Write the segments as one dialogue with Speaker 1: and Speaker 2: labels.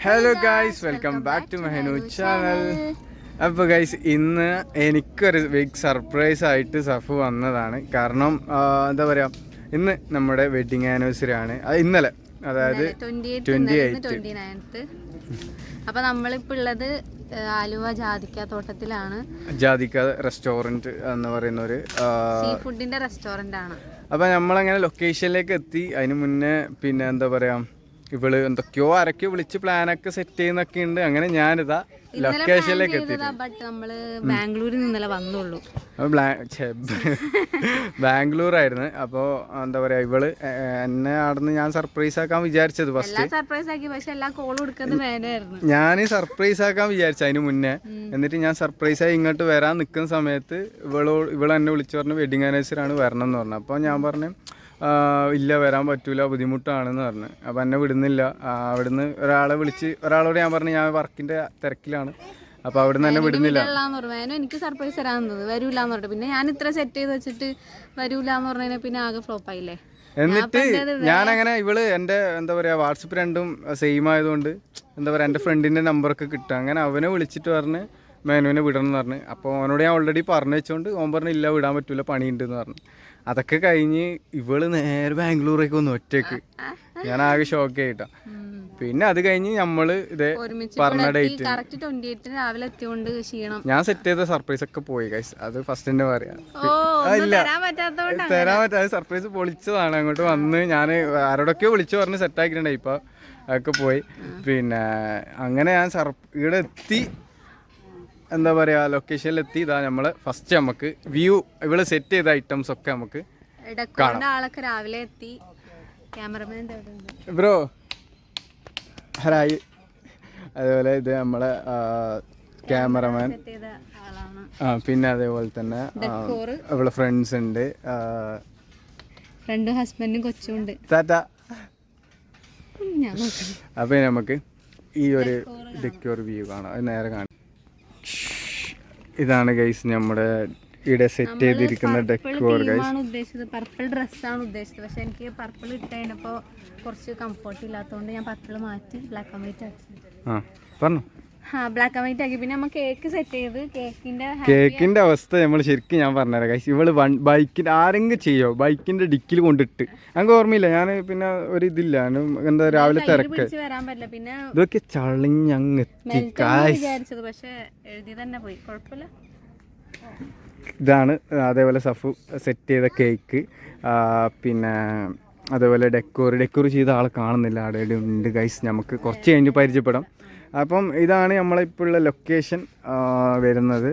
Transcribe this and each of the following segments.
Speaker 1: Hello guys, welcome back to Mehanu channel. അപ്പോൾ guys, ഇന്ന് എനിക്കൊരു ബിഗ് സർപ്രൈസ് ആയിട്ട് സഫു വന്നതാണ്. കാരണം എന്താ പറയുക, ഇന്ന് നമ്മുടെ വെഡിങ് ആനിവേഴ്സറി ആണ്. അത് ഇന്നലെ, അതായത് 28.
Speaker 2: അപ്പോൾ നമ്മളിപ്പോൾ ഉള്ളത് ആലുവ ജാതിക്ക തോട്ടത്തിലാണ്.
Speaker 1: ജാതിക്ക റെസ്റ്റോറൻറ്റ് എന്ന് പറയുന്ന ഒരു
Speaker 2: സീ ഫുഡിന്റെ റെസ്റ്റോറന്റ് ആണ്.
Speaker 1: അപ്പോൾ നമ്മളങ്ങനെ ലൊക്കേഷനിലേക്ക് എത്തി. അതിന് മുന്നേ പിന്നെ എന്താ പറയുക, ഇവള് എന്തൊക്കെയോ ആരൊക്കെയോ വിളിച്ച് പ്ലാനൊക്കെ സെറ്റ് ചെയ്യുന്നൊക്കെ ഉണ്ട്. അങ്ങനെ ഞാനിതാ ലൊക്കേഷനിലേക്ക് എത്തി.
Speaker 2: ബട്ട് നമ്മള് ബാംഗ്ലൂരിൽ നിന്നല്ലേ വന്നുള്ളൂ.
Speaker 1: ബാംഗ്ലൂരായിരുന്നു. അപ്പോൾ എന്താ പറയാ, ഇവള് എന്നെ അവിടുന്ന് ഞാൻ സർപ്രൈസ് ആക്കാൻ വിചാരിച്ചത് ഫസ്റ്റ്
Speaker 2: സർപ്രൈസ് ആക്കി, പക്ഷെ എല്ലാ കോളും എടുക്കുന്നത് വേണമായിരുന്നു.
Speaker 1: ഞാൻ സർപ്രൈസ് ആക്കാൻ വിചാരിച്ചു അതിന് മുന്നേ. എന്നിട്ട് ഞാൻ സർപ്രൈസ് ആയി ഇങ്ങോട്ട് വരാൻ നിൽക്കുന്ന സമയത്ത് ഇവള് എന്നെ വിളിച്ചു പറഞ്ഞു വെഡിങ് ആനിവേഴ്സറി ആണ് വരണം എന്ന് പറഞ്ഞു. അപ്പോൾ ഞാൻ പറഞ്ഞു ഇല്ല, വരാൻ പറ്റൂല, ബുദ്ധിമുട്ടാണെന്ന് പറഞ്ഞു. അപ്പം എന്നെ വിടുന്നില്ല. അവിടുന്ന് ഒരാളോട് ഞാൻ പറഞ്ഞു ഞാൻ വർക്കിന്റെ തിരക്കിലാണ്, അപ്പൊ അവിടുന്ന് എന്നെ വിടുന്നില്ല.
Speaker 2: എനിക്ക് സർപ്രൈസ് തരാന്നത് വരൂലെന്ന് പറഞ്ഞു. പിന്നെ ഞാൻ ഇത്ര സെറ്റ് ചെയ്ത് വെച്ചിട്ട് വരൂലെന്ന് പറഞ്ഞാൽ പിന്നെ ആകെ ഫ്ലോപ്പ് ആയില്ലേ.
Speaker 1: എന്നിട്ട് ഞാനങ്ങനെ ഇവള് എൻ്റെ എന്താ പറയാ വാട്സപ്പ് രണ്ടും സെയിം ആയതുകൊണ്ട് എന്താ പറയാ എൻ്റെ ഫ്രണ്ടിന്റെ നമ്പറൊക്കെ കിട്ടുക. അങ്ങനെ അവനെ വിളിച്ചിട്ട് പറഞ്ഞ് മേനുവിനെ വിടണം എന്ന് പറഞ്ഞു. അപ്പോൾ അവനോട് ഞാൻ ഓൾറെഡി പറഞ്ഞു വെച്ചോണ്ട് ഓൻ പറഞ്ഞു ഇല്ല, വിടാൻ പറ്റൂല, പണിയുണ്ട് എന്ന് പറഞ്ഞു. അതൊക്കെ കഴിഞ്ഞ് ഇവള് നേരെ ബാംഗ്ലൂരേക്ക് വന്നു ഒറ്റയ്ക്ക്. ഞാൻ ആകെ ഷോക്ക് ആയിട്ടാ. പിന്നെ അത് കഴിഞ്ഞ് നമ്മള് ഇതേ പറഞ്ഞ ഡേറ്റ് ഞാൻ സെറ്റ് ചെയ്ത സർപ്രൈസ് ഒക്കെ പോയി ഗൈസ്. അത് ഫസ്റ്റ് തന്നെ പറയാം. ഇല്ല, തരാൻ പറ്റാതെ സർപ്രൈസ് പൊളിച്ചതാണ്. അങ്ങോട്ട് വന്ന് ഞാൻ ആരോടൊക്കെയോ വിളിച്ചു പറഞ്ഞ് സെറ്റാക്കിയിട്ടുണ്ടായി. ഇപ്പൊ അതൊക്കെ പോയി. പിന്നെ അങ്ങനെ ഞാൻ ഇവിടെ എത്തി, എന്താ പറയാ ലൊക്കേഷനിൽ എത്തി. ഇതാ നമ്മള് ഫസ്റ്റ് നമുക്ക് വ്യൂ, ഇവള് സെറ്റ് ചെയ്ത ഐറ്റംസ് ഒക്കെ നമുക്ക്
Speaker 2: ആളൊക്കെ രാവിലെ എത്തി. ക്യാമറമാൻ
Speaker 1: ബ്രോ ഹരായി. അതുപോലെ ഇത് നമ്മളെ ക്യാമറമാൻ. പിന്നെ അതേപോലെ തന്നെ അവളെ ഫ്രണ്ട്സ് ഉണ്ട്,
Speaker 2: ഫ്രണ്ടും ഹസ്ബൻഡും കൊച്ചുണ്ട്.
Speaker 1: ടാറ്റ. അപ്പൊ നമുക്ക് ഈ ഒരു ഡെക്കോർ വ്യൂ കാണാം. അത് നേരെ കാണാം. ഇതാണ് ഗൈസ് നമ്മുടെ ഇവിടെ സെറ്റ് ചെയ്തിരിക്കുന്ന ഡെക്കോർ ഗൈസ്.
Speaker 2: ഉദ്ദേശിച്ചത് പർപ്പിൾ ഡ്രസ്സാണ് ഉദ്ദേശിച്ചത്, പക്ഷെ എനിക്ക് പർപ്പിൾ ഇട്ട് കഴിഞ്ഞപ്പോൾ കുറച്ച് കംഫർട്ട് ഇല്ലാത്തതുകൊണ്ട് ഞാൻ പർപ്പിൾ മാറ്റി ബ്ലാക്ക് ആൻഡ് വൈറ്റ് ആക്കി.
Speaker 1: പറഞ്ഞു
Speaker 2: ബ്ലാക്ക് ആൻഡ് വൈറ്റ് ആക്കി. പിന്നെ നമ്മൾ കേക്ക് സെറ്റ് ചെയ്ത്
Speaker 1: കേക്കിന്റെ അവസ്ഥ നമ്മൾ ശരിക്കും ഞാൻ പറഞ്ഞുതരാം ഗൈസ്. ഇവള് ബൈക്കിന്റെ ആരെങ്കിലും ചെയ്യോ ബൈക്കിന്റെ ഡിക്കിൽ കൊണ്ടിട്ട് ഞങ്ങൾക്ക് ഓർമ്മയില്ല. ഞാൻ പിന്നെ ഒരു ഇതില്ല, എന്താ രാവിലെ തിരക്ക്
Speaker 2: വരാൻ പറ്റില്ല. പിന്നെ
Speaker 1: ഇതൊക്കെ ചളിഞ്ഞങ്ങ്
Speaker 2: വിചാരിച്ചത്, പക്ഷെ എഴുതി തന്നെ പോയി, കുഴപ്പമില്ല.
Speaker 1: ഇതാണ് അതേപോലെ സഫു സെറ്റ് ചെയ്ത കേക്ക്. പിന്നെ അതേപോലെ ഡെക്കോർ ചെയ്ത ആളെ കാണുന്നില്ല, അവിടെ ഉണ്ട് ഗൈസ്. നമുക്ക് കുറച്ച് കഴിഞ്ഞ് പരിചയപ്പെടാം. അപ്പം ഇതാണ് നമ്മളിപ്പോൾ ഉള്ള ലൊക്കേഷൻ വരുന്നത്.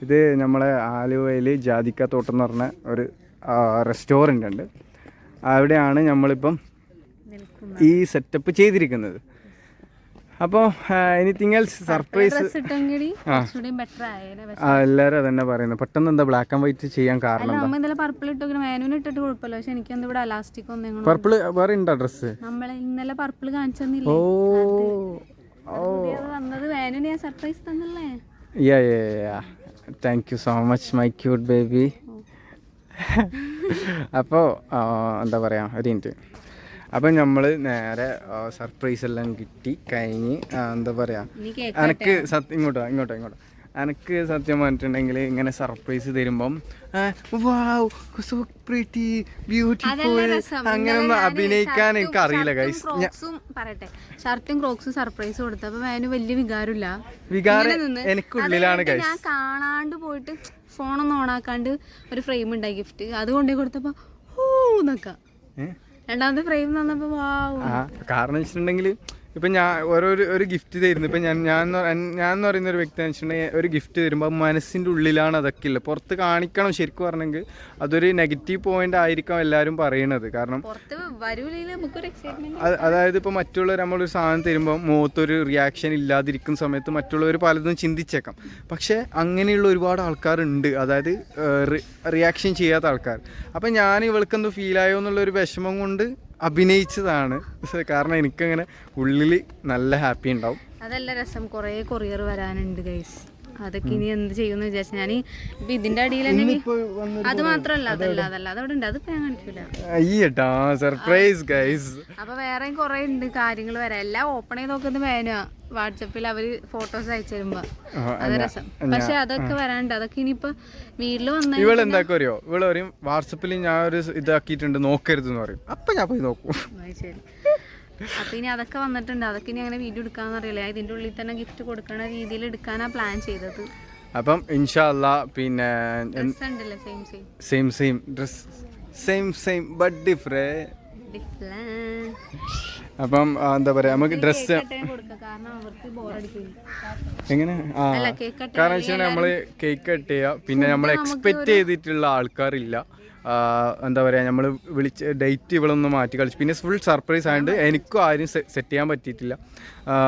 Speaker 1: ഇത് നമ്മളെ ആലുവയിൽ ജാതിക്ക തോട്ടം എന്ന് പറഞ്ഞ ഒരു റെസ്റ്റോറൻ്റ് ഉണ്ട്. അവിടെയാണ് നമ്മളിപ്പം ഈ സെറ്റപ്പ് ചെയ്തിരിക്കുന്നത്. അപ്പോൾ എനിത്തിങ് എൽസ് സർപ്രൈസ് എല്ലാവരും അതന്നെ പറയുന്നത്. പെട്ടെന്ന് എന്താ ബ്ലാക്ക് ആൻഡ് വൈറ്റ് ചെയ്യാൻ കാരണം പർപ്പിൾ വേറെ ഉണ്ടോ ഡ്രസ്സ്?
Speaker 2: ഇന്നലെ പർപ്പിൾ കാണിച്ചെന്നില്ല.
Speaker 1: Thank you so much my cute baby. അപ്പോൾ എന്താ പറയാ, ഒരു മിനിറ്റ്. അപ്പം നമ്മൾ നേരെ സർപ്രൈസ് എല്ലാം കിട്ടി കഴിഞ്ഞ് എന്താ പറയാ, എനക്ക് സത്യം ഇങ്ങോട്ടോ എനക്ക് സത്യം പറഞ്ഞിട്ടുണ്ടെങ്കിൽ ഇങ്ങനെ സർപ്രൈസ് തരുമ്പം അങ്ങനെയൊന്നും അഭിനയിക്കാൻ എനിക്ക് അറിയില്ല ഗൈസ്.
Speaker 2: പറയട്ടെ, ഷർട്ടും ക്രോക്സും സർപ്രൈസ് കൊടുത്തപ്പോ അതിന് വലിയ വികാരമില്ല.
Speaker 1: എനിക്കുള്ളിലാണ് ഗൈസ്.
Speaker 2: ഞാൻ കാണാണ്ട് പോയിട്ട് ഫോണൊന്നും ഓണാക്കാണ്ട് ഒരു ഫ്രെയിം ഉണ്ടായി ഗിഫ്റ്റ്, അത് കൊണ്ടേ കൊടുത്തപ്പോ ഊന്നൊക്കെ രണ്ടാമത്തെ ഫ്രെയിം തന്നപ്പോ
Speaker 1: കാരണം വെച്ചിട്ടുണ്ടെങ്കിൽ ഇപ്പം ഞാൻ ഒരു ഗിഫ്റ്റ് തരുന്നു. ഇപ്പം ഞാൻ എന്ന് പറയുന്ന ഒരു വ്യക്തി വെച്ചിട്ടുണ്ടെങ്കിൽ ഒരു ഗിഫ്റ്റ് തരുമ്പോൾ മനസ്സിൻ്റെ ഉള്ളിലാണ് അതൊക്കെ ഇല്ല, പുറത്ത് കാണിക്കണം. ശരിക്കും പറഞ്ഞെങ്കിൽ അതൊരു നെഗറ്റീവ് പോയിന്റ് ആയിരിക്കാം എല്ലാവരും പറയണത്. കാരണം അതായത് ഇപ്പോൾ മറ്റുള്ളവർ നമ്മളൊരു സാധനം തരുമ്പോൾ മുഖത്തൊരു റിയാക്ഷൻ ഇല്ലാതിരിക്കുന്ന സമയത്ത് മറ്റുള്ളവർ പലതും ചിന്തിച്ചേക്കാം. പക്ഷേ അങ്ങനെയുള്ള ഒരുപാട് ആൾക്കാരുണ്ട്, അതായത് റിയാക്ഷൻ ചെയ്യാത്ത ആൾക്കാർ. അപ്പം ഞാൻ ഇവൾക്കെന്തോ ഫീലായോ എന്നുള്ളൊരു വിഷമം കൊണ്ട് അഭിനയിച്ചതാണ്. കാരണം എനിക്കങ്ങനെ ഉള്ളിൽ നല്ല ഹാപ്പി ഉണ്ടാവും.
Speaker 2: അതല്ല രസം, കുറേ കൊറിയർ വരാനുണ്ട് ഗൈസ്. അതൊക്കെ ഇനി എന്ത് ചെയ്യുമെന്ന് വിചാരിച്ചു ഞാൻ. ഇപ്പൊ ഇതിന്റെ അടിയിൽ തന്നെ അത് മാത്രമല്ല, അതല്ല അതവിടെ ഉണ്ട്, അതിപ്പോ ഞാൻ കാണിക്കൂല.
Speaker 1: Surprise guys.
Speaker 2: അപ്പൊ വേറെയും കുറെ ഉണ്ട് കാര്യങ്ങൾ വരാം. എല്ലാം ഓപ്പൺ ചെയ്ത് നോക്കുന്ന വേന വാട്സപ്പിൽ അവര് ഫോട്ടോസ് അയച്ചു തരുമ്പോ അത് രസം. പക്ഷെ അതൊക്കെ വരാണ്ട്, അതൊക്കെ ഇനിയിപ്പോ വീട്ടില് വന്ന
Speaker 1: ഇവളെന്താക്കോ അറിയോ, ഇവള് പറയും വാട്സപ്പിൽ ഞാൻ ഒരു ഇതാക്കിയിട്ടുണ്ട് നോക്കരുത് എന്ന് പറയും. അപ്പൊ ഞാൻ പോയി നോക്കും.
Speaker 2: ശരി. അപ്പൊ ഇനി അതൊക്കെ വന്നിട്ടുണ്ട്, അതൊക്കെ ഇനി അങ്ങനെ വീഡിയോ എടുക്കാന്ന് അറിയില്ല. ഇതിന്റെ ഉള്ളിൽ തന്നെ ഗിഫ്റ്റ് കൊടുക്കണ രീതിയിൽ എടുക്കാനാ പ്ലാൻ ചെയ്തത്.
Speaker 1: അപ്പം ഇൻഷാ അല്ലാ പിന്നെ same dress same but different. അപ്പം എന്താ പറയാ, നമുക്ക് ഡ്രസ്സ് എങ്ങനെ കാരണം വെച്ചാൽ നമ്മള് കേക്ക് കട്ട് ചെയ്യുക, പിന്നെ നമ്മൾ എക്സ്പെക്ട് ചെയ്തിട്ടുള്ള ആൾക്കാരില്ല. എന്താ പറയുക, നമ്മൾ വിളിച്ച് ഡേറ്റ് ഇവളൊന്ന് മാറ്റി കളിച്ചു. പിന്നെ ഫുൾ സർപ്രൈസ് ആയതുകൊണ്ട് എനിക്കും ആരും സെറ്റ് ചെയ്യാൻ പറ്റിയിട്ടില്ല.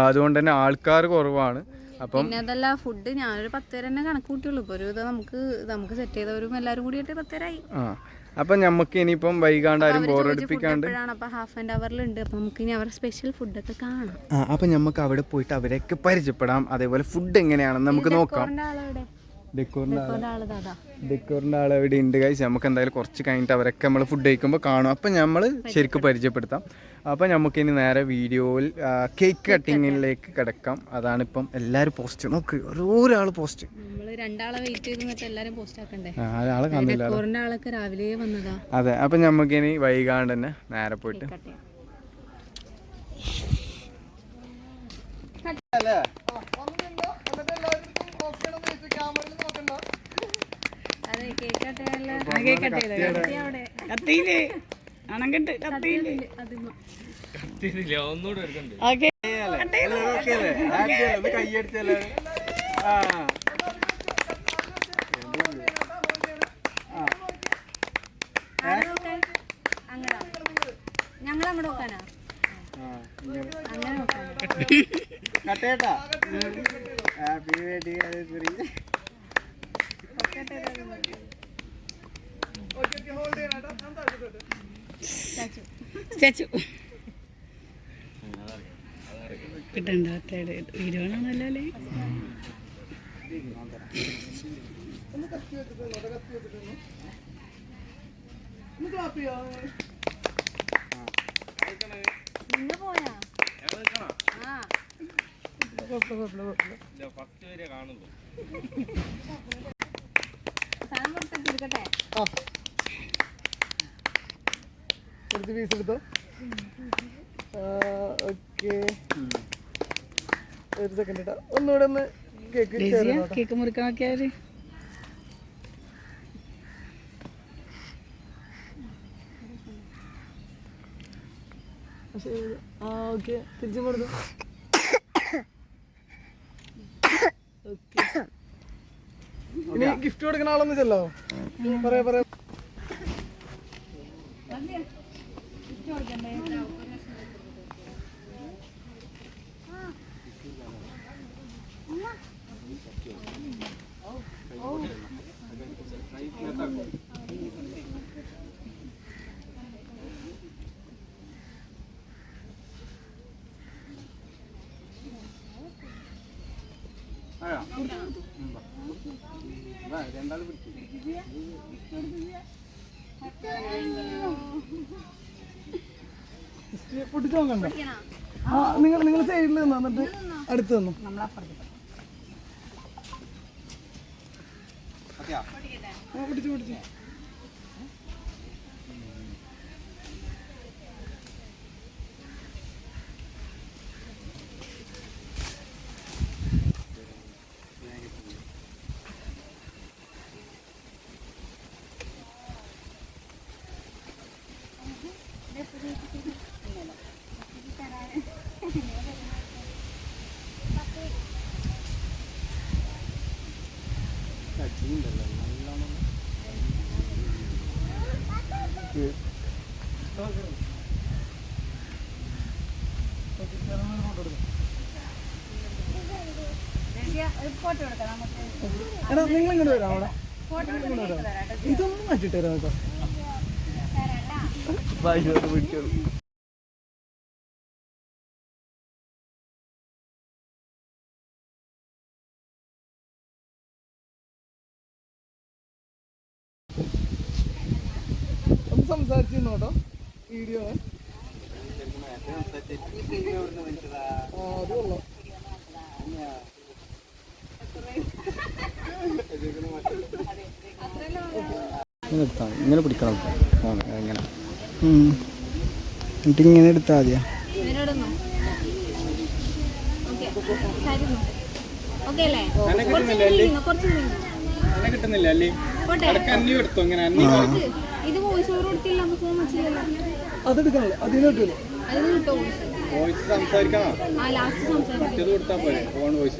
Speaker 1: അതുകൊണ്ട് തന്നെ ആൾക്കാർ കുറവാണ്. അപ്പം
Speaker 2: പിന്നെ അതല്ല, ഫുഡ് ഞാനൊരു 10 പേര് തന്നെ കണക്ക് കൂട്ടിയുള്ളൂ. ഇപ്പോൾ ഒരു ഇത് നമുക്ക് സെറ്റ് ചെയ്തവരും എല്ലാവരും കൂടിയിട്ട് 10 പേരായി.
Speaker 1: അപ്പം നമുക്ക് ഇനിയിപ്പം വൈകാണ്ട് ആരും ബോറടിപ്പിക്കാണ്ട്
Speaker 2: അപ്പോൾ ഹാഫ് ആൻഡ് അവറിലുണ്ട്. അപ്പം നമുക്ക് ഇനി അവരുടെ സ്പെഷ്യൽ ഫുഡൊക്കെ കാണാം.
Speaker 1: അപ്പം നമുക്ക് അവിടെ പോയിട്ട് അവരെയൊക്കെ പരിചയപ്പെടാം. അതേപോലെ ഫുഡ് എങ്ങനെയാണെന്ന് നമുക്ക് നോക്കാം. ഡെക്കോറിൻ്റെ ആൾ എവിടെ ഉണ്ട് ഗൈസ്. നമുക്ക് എന്തായാലും കുറച്ച് കഴിഞ്ഞിട്ട് അവരൊക്കെ നമ്മൾ ഫുഡ് കഴിക്കുമ്പോൾ കാണും. അപ്പം നമ്മൾ ശരിക്കും പരിചയപ്പെടുത്താം. അപ്പം നമുക്കിനി നേരെ വീഡിയോയിൽ കേക്ക് കട്ടിങ്ങിലേക്ക് കിടക്കാം. അതാണിപ്പം എല്ലാവരും പോസ്റ്റ് നോക്ക്, ഓരോരാൾ പോസ്റ്റ്.
Speaker 2: രണ്ടാളെ വെയിറ്റ് ചെയ്ത് എല്ലാരും പോസ്റ്റ് ആക്കണ്ടേ.
Speaker 1: ആളെ കാണുന്നില്ല.
Speaker 2: ആളൊക്കെ രാവിലെ വന്നതാ.
Speaker 1: അതെ. അപ്പം നമുക്കിനി വൈകാണ്ട് തന്നെ നേരെ പോയിട്ട് കയ്യടിച്ചല്ലേ.
Speaker 2: ഞങ്ങൾ അങ്ങോട്ട് നോക്കാനാ
Speaker 1: കട്ടേട്ടാ. Happy wedding anniversary.
Speaker 2: കിട്ടണ്ട വീഡിയോണല്ലോ അല്ലേ. നിന്ന് പോയാ
Speaker 3: പീസ് എടുത്തോ. ഓക്കെ, ഒരു സെക്കൻഡ് ഇട്ടാ ഒന്നുകൂടെ ഒന്ന്
Speaker 2: കേക്ക് മുറിക്കാൻ നോക്കിയാല്.
Speaker 3: ഓക്കെ, തിരിച്ചും കൊടുത്തു. ഇനി ഗിഫ്റ്റ് കൊടുക്കുന്ന ആളൊന്നും ചെല്ലോ. പറയാ പൊട്ടിച്ചു നോക്കണ്ട. നിങ്ങൾ സൈഡിൽ നിന്നോ, എന്നിട്ട് അടുത്ത് തന്നു. പിടിച്ചു എടാ, നിങ്ങൾ ഇങ്ങോട്ട് വരാം. അവിടെ ഇതൊന്നും മാറ്റിട്ട് തരാം കേട്ടോ. സംസാരിച്ചിരുന്നു കേട്ടോ വീഡിയോ. അത് കൊള്ളാം.
Speaker 1: ഇങ്ങനെ പിടിക്കണം ഫോൺ ഇങ്ങനെ.
Speaker 3: എന്നിട്ട് ഇങ്ങനെ എടുത്താൽ മതിയാ.
Speaker 1: കിട്ടുന്നില്ല അല്ലേ? എടുത്തോ ഇങ്ങനെ
Speaker 3: അതെടുക്കണല്ലോ, അതിന് കിട്ടുമല്ലോ.
Speaker 1: വോയിസ് സംസാരിക്കണോ? മറ്റേത് കൊടുത്താൽ പോരെ? On voice.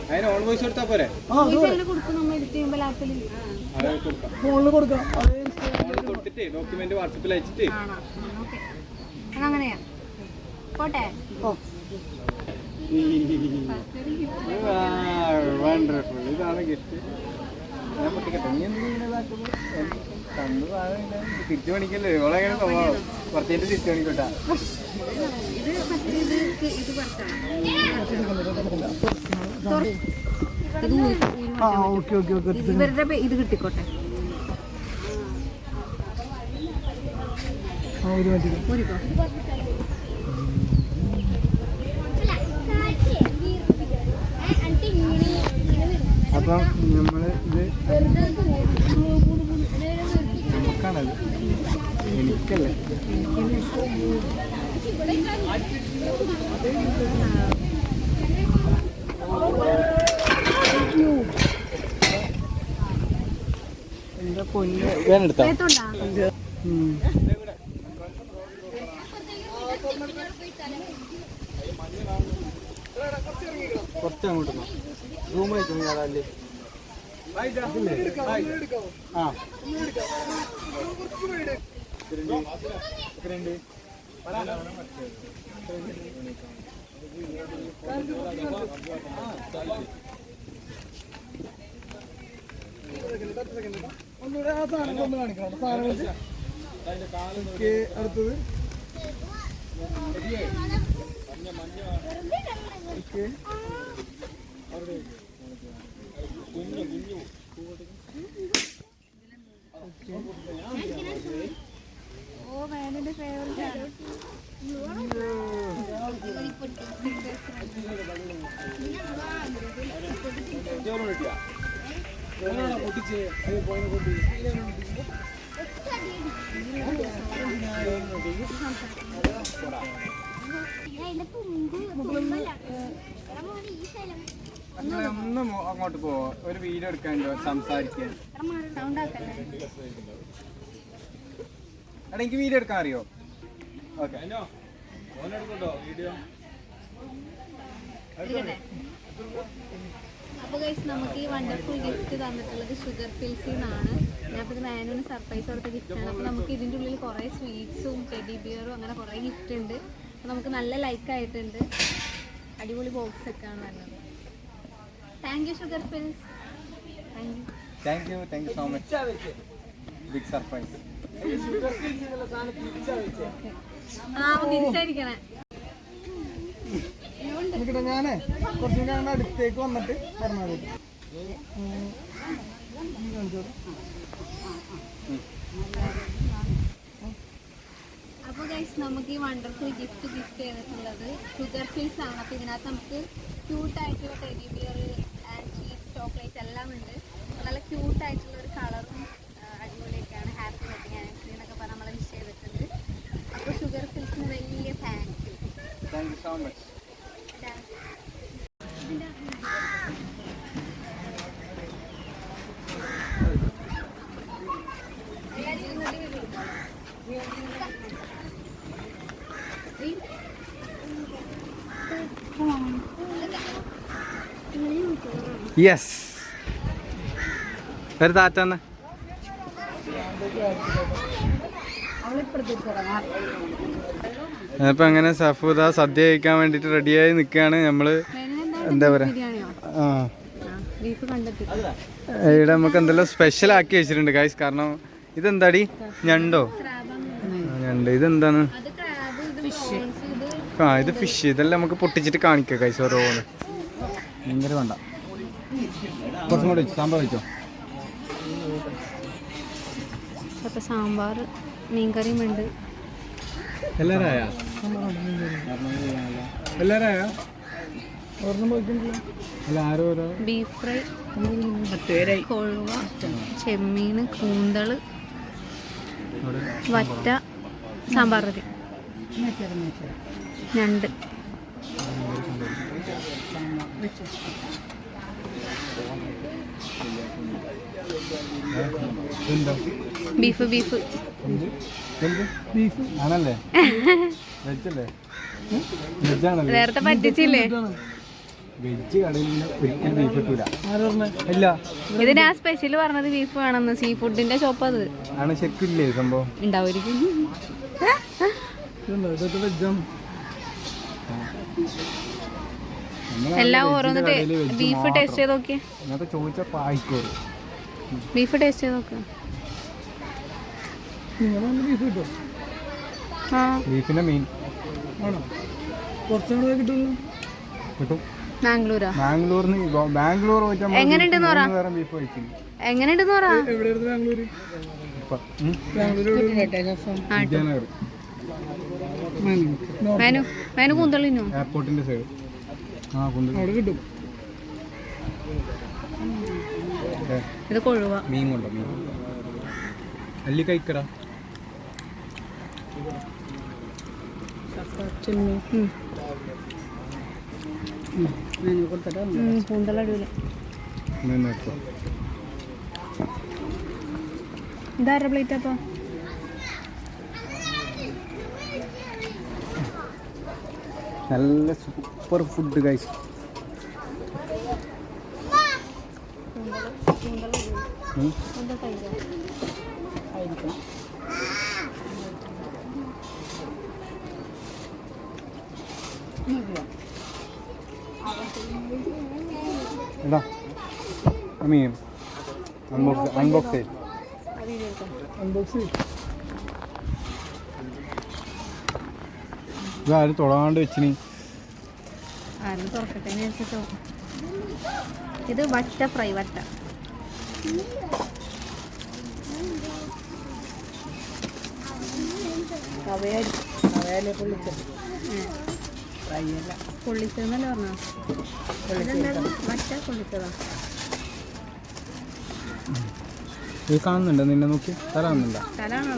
Speaker 1: അതിന് ഓൺ വോയിസ് കൊടുത്താൽ പോരെ?
Speaker 3: ഫോണിൽ കൊടുക്കാം.
Speaker 1: ഫോണിൽ കൊടുത്തിട്ട് ഡോക്യുമെന്റ് വാട്സപ്പിൽ അയച്ചിട്ട്
Speaker 2: അങ്ങനെയാ പോട്ടെ.
Speaker 1: വണ്ടർഫുൾ. ഇതാണ് ഗിഫ്റ്റ്. ഞാൻ പൊട്ടിക്കട്ടെ. നീ എന്തിനാ ഇതാക്കുന്നത്? കണ്ടു സാധനം തിരിച്ചു പണിക്കല്ലേ? ഓളെങ്ങനെ സ്വഭാവം കുറച്ചേറ്റ് തിരിച്ചു പണിക്കോട്ടാ.
Speaker 2: ഇത് കിട്ടിക്കോട്ടെ.
Speaker 1: അപ്പം നമ്മള് ഇത് നമുക്കാണത്, എനിക്കല്ലേ. എന്താ പൊന്ന് വേനെടുത്താ? കുറച്ചങ്ങോട്ട് റൂമിലേക്ക് ഞാനല്ലേ. ആ
Speaker 3: ഒന്നുകൂടെ ആ സാധനം ഒന്ന് കാണിക്കണം. സാധനം വെച്ച് അടുത്തത് പൊട്ടിച്ച്
Speaker 1: ഒന്നും അങ്ങോട്ട് പോവോ? ഒരു വീഡിയോ എടുക്കാനുണ്ടോ? സംസാരിക്കാൻ. എടാ എനിക്ക് വീഡിയോ എടുക്കാൻ അറിയോ? ഓക്കെ.
Speaker 2: അപ്പോൾ ഗൈസ് നമുക്ക് ഈ വണ്ടർഫുൾ ഗിഫ്റ്റ് തന്നിട്ടുള്ളത് ഷുഗർ ഫിൽസിൽ നിന്നാണ്. ഞാനിപ്പോൾ ഇത് മാനുവിന് സർപ്രൈസ് കൊടുത്ത ഗിഫ്റ്റാണ്. അപ്പോൾ നമുക്ക് ഇതിൻ്റെ ഉള്ളിൽ കുറേ സ്വീറ്റ്സും ടെഡി ബിയറും അങ്ങനെ കുറേ ഗിഫ്റ്റ് ഉണ്ട്. അപ്പോൾ നമുക്ക് നല്ല ലൈക്ക് ആയിട്ടുണ്ട്. അടിപൊളി ബോക്സ് ഒക്കെയാണ് വരുന്നത്. Thank you sugar fills.
Speaker 1: Thank you so much. Big surprise.
Speaker 2: തിരിച്ചായിരിക്കണേ.
Speaker 3: ഞാനേ കുറച്ചും കൂടെ അടുത്തേക്ക് വന്നിട്ട് പറഞ്ഞാൽ മതി.
Speaker 2: അപ്പോൾ ഗൈസ് നമുക്ക് ഈ വണ്ടർഫുൾ ഗിഫ്റ്റ് ചെയ്തിട്ടുള്ളത് ഷുഗർ ഫിൽസ് ആണ്. അപ്പോൾ ഇതിനകത്ത് നമുക്ക് ക്യൂട്ടായിട്ടുള്ള teddy bear and sweets chocolate എല്ലാം ഉണ്ട്. നല്ല ക്യൂട്ടായിട്ടുള്ള ഒരു കളറും അടിപൊളിയൊക്കെയാണ്. ഹാപ്പി വെഡിങ് ആനിവേഴ്സറി എന്നൊക്കെ പറഞ്ഞ് നമ്മൾ വിഷ് ചെയ്തിട്ടുണ്ട്. അപ്പോൾ ഷുഗർ ഫിൽസിന് വലിയ thank you
Speaker 1: so much. Yes, ഒരു താറ്റാന്ന്. അപ്പം അങ്ങനെ സഫൂദ സദ്യ കഴിക്കാൻ വേണ്ടിയിട്ട് റെഡിയായി നിൽക്കുകയാണ്. നമ്മൾ എന്താ പറയുക, ഇവിടെ നമുക്ക് എന്തെല്ലാം സ്പെഷ്യൽ ആക്കി വെച്ചിട്ടുണ്ട് ഗൈസ്. കാരണം ഇതെന്താടി, ഞണ്ടോ? ഞണ്ട്. ഇതെന്താണ്? ഇത് ഫിഷ്. ഇതെല്ലാം നമുക്ക് പൊട്ടിച്ചിട്ട് കാണിക്കാം ഗൈസ് ഓരോന്ന്. ഭയങ്കര വേണ്ട, കുറച്ചും കൂടെ വെച്ചു. സാമ്പാർ വെച്ചോ.
Speaker 2: ഇപ്പം സാമ്പാർ മീൻകറിയും ഉണ്ട്.
Speaker 1: എല്ലാരായോ
Speaker 3: ഒരെണ്ണം പോയിട്ടുണ്ടല്ലോ.
Speaker 1: അല്ല ആരോ
Speaker 2: ബീഫ് ഫ്രൈ, കൊഴുവ, ചെമ്മീൻ, കൂന്തള്, വറ്റ, സാമ്പാർ പൊടി, ഞണ്ട്. ബീഫ് ബീഫ്
Speaker 1: ബീഫ് ആണല്ലേ? വെജല്ലേ? വെജാണല്ലേ?
Speaker 2: നേരത്തെ പറ്റിച്ചില്ലേ?
Speaker 1: വെജ് കടയിൽ ഒരിക്കലും ബീഫ് കിട്ടൂല.
Speaker 3: ആരോർമ്മ
Speaker 1: ഇല്ല,
Speaker 2: ഇത് ഞാൻ സ്പെഷ്യൽ പറഞ്ഞത് ബീഫ് വേണമെന്ന്. സീ ഫുഡിന്റെ ഷോപ്പ് അത്
Speaker 1: ആണ്. ശരിക്കില്ലേ സംഭവം?
Speaker 2: ഉണ്ടാവുമായിരിക്കും.
Speaker 3: ഇതൊക്കെ വെജാണ്.
Speaker 2: എല്ലാം ഓരോന്ന് ബീഫ് ടേസ്റ്റ് ചെയ്ത് നോക്കിയേ.
Speaker 1: ഇങ്ങനത്തെ ചോദിച്ച പായിക്കോറ്
Speaker 2: ബീഫ് ടേസ്റ്റ് ചെയ്ത് നോക്കുക.
Speaker 3: നിങ്ങൾ ബീഫ് കിട്ടും.
Speaker 2: ആ
Speaker 1: ബീഫിന്റെ മീൻ
Speaker 3: ആണോ? കുറച്ചും കൂടെ കിട്ടുമല്ലോ.
Speaker 1: കിട്ടും.
Speaker 2: ബാംഗ്ലൂരാ?
Speaker 1: ബാംഗ്ലൂർ
Speaker 2: എങ്ങനെയുണ്ടെന്ന് പറ.
Speaker 1: ബീഫ് കഴിക്കും.
Speaker 2: എങ്ങനെയുണ്ടെന്ന് പറ.
Speaker 3: എവിടെയായിരുന്നു ബാംഗ്ലൂര്? ബാംഗ്ലൂർ
Speaker 1: വിദ്യാനഗർ
Speaker 2: മേനു മേനു കൂന്തളിനോ?
Speaker 1: എയർപോർട്ടിന്റെ സൈഡ്. ആ കുന്തളി
Speaker 3: അവിടെ കിട്ടും.
Speaker 2: ഇത് കൊഴുവ.
Speaker 1: മീൻ കൊണ്ടോ? മീൻ അല്ലി കഴിക്കടാ.
Speaker 2: കൂന്തളടിയില്ല. ഇതാരുടെ പ്ലേറ്റ് അപ്പൊ?
Speaker 1: നല്ല സൂപ്പർ ഫുഡ് ഗൈസ്. എടാ മീൻ അൺബോക്സ് ഇതാരും തൊടാണ്ട് വെച്ചിനി.
Speaker 2: ആരും തുറക്കട്ടെ വെച്ചിട്ടോ. ഇത് വറ്റ ഫ്രൈ. വറ്റ പൊള്ളിച്ചതെന്നല്ലേ പറഞ്ഞോ? വറ്റ പൊള്ളിച്ചതാ.
Speaker 1: ഇത് കാണുന്നുണ്ടോ? നിന്നെ നോക്കി തല കാണുന്നുണ്ടോ?
Speaker 2: തലാണോ?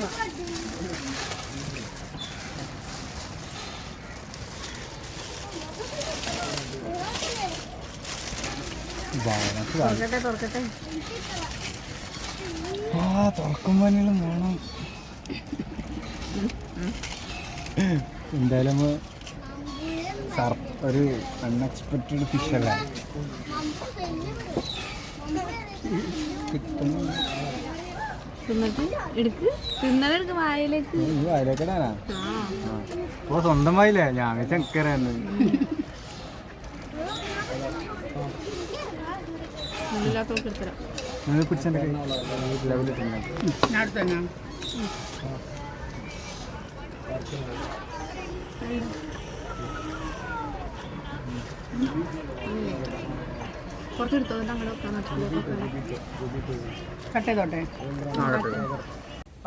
Speaker 2: തുറക്കട്ടെ തുറക്കട്ടെ.
Speaker 1: ആ തുറക്കുമ്പോഴും വേണം. എന്തായാലും ഒരു അൺഎക്സ്പെക്റ്റഡ് ഫിഷ് അല്ലേ കിട്ടുന്നു.
Speaker 2: തിന്നിട്ട് എടുക്ക്. തിന്നലെടുക്ക് വായിലേക്ക്.
Speaker 1: വായിലേക്കടാനാ? ഓ സ്വന്തമായില്ലേ? ഞാൻ ചക്കരാന്ന്.
Speaker 2: ഇല്ലാത്തവർക്ക് എടുത്തരാം.
Speaker 1: പിടിച്ചെൻ്റെ കൈ ലെവലിട്ടുണ്ടാകും.
Speaker 2: കുറച്ചെടുത്തോ. അങ്ങനെ കട്ട് ചെയ്തോട്ടെ.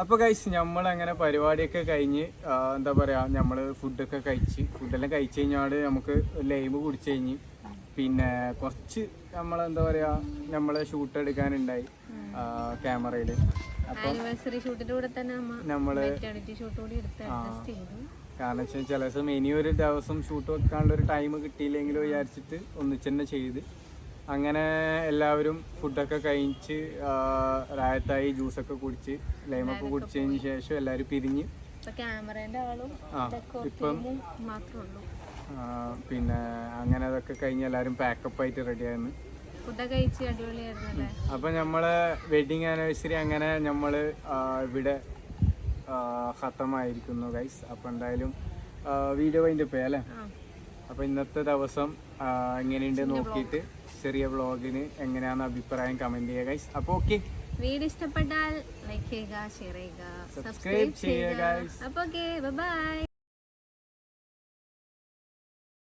Speaker 1: അപ്പോൾ ഗൈസ് നമ്മളങ്ങനെ പരിപാടിയൊക്കെ കഴിഞ്ഞ് എന്താ പറയുക, നമ്മൾ ഫുഡൊക്കെ ഫുഡെല്ലാം കഴിച്ച് കഴിഞ്ഞാൽ നമുക്ക് ലൈവ് കുടിച്ച് കഴിഞ്ഞ് പിന്നെ കുറച്ച് നമ്മളെന്താ പറയുക നമ്മൾ ഷൂട്ട് എടുക്കാനുണ്ടായി ക്യാമറയിൽ.
Speaker 2: ആനിവേഴ്സറി ഷൂട്ടിന്റെ കൂടെ തന്നെ
Speaker 1: നമ്മൾ
Speaker 2: ഷൂട്ട് കൂടി എടുത്ത് അഡ്ജസ്റ്റ് ചെയ്തു.
Speaker 1: കാരണം വെച്ചാൽ ചില ദിവസം ഇനിയൊരു ദിവസം ഷൂട്ട് വെക്കാനുള്ളൊരു ടൈം കിട്ടിയില്ലെങ്കിലും വിചാരിച്ചിട്ട് ഒന്നിച്ചെന്നെ ചെയ്ത് അങ്ങനെ എല്ലാവരും ഫുഡൊക്കെ കഴിച്ച് റായത്തായി ജ്യൂസൊക്കെ കുടിച്ച് ലൈമൊക്കെ കുടിച്ചതിന് ശേഷം എല്ലാവരും പിരിഞ്ഞ്
Speaker 2: ക്യാമറേന്റെ ആളും
Speaker 1: ഇപ്പം
Speaker 2: മാത്രമേ ഉള്ളൂ.
Speaker 1: പിന്നെ അങ്ങനെ അതൊക്കെ കഴിഞ്ഞ് എല്ലാവരും പാക്കപ്പ് ആയിട്ട് റെഡിയായിരുന്നു.
Speaker 2: ഫുഡൊക്കെ കഴിച്ച് അടിപൊളിയായിരുന്നു.
Speaker 1: അപ്പം നമ്മളെ വെഡിങ് ആനിവേഴ്സറി അങ്ങനെ നമ്മൾ ഇവിടെ ഖത്തമായിരിക്കുന്നു ഗൈസ്. അപ്പോൾ എന്തായാലും വീഡിയോ അതിൻ്റെ പേ അല്ലേ. അപ്പോൾ ഇന്നത്തെ ദിവസം എങ്ങനെയുണ്ട് നോക്കിയിട്ട് ചെറിയ വ്ളോഗിന് എങ്ങനെയാണെന്ന് അഭിപ്രായം കമൻറ്റ് ചെയ്യുക ഗൈസ്. അപ്പോൾ ഓക്കെ,
Speaker 2: വീഡിയോ ഇഷ്ടപ്പെട്ടാൽ ലൈക്ക് ചെയ്യുക, ഷെയർ ചെയ്യുക,
Speaker 1: സബ്സ്ക്രൈബ് ചെയ്യുക ഗൈസ്.
Speaker 2: അപ്പോൾ ഓക്കെ, ബൈ.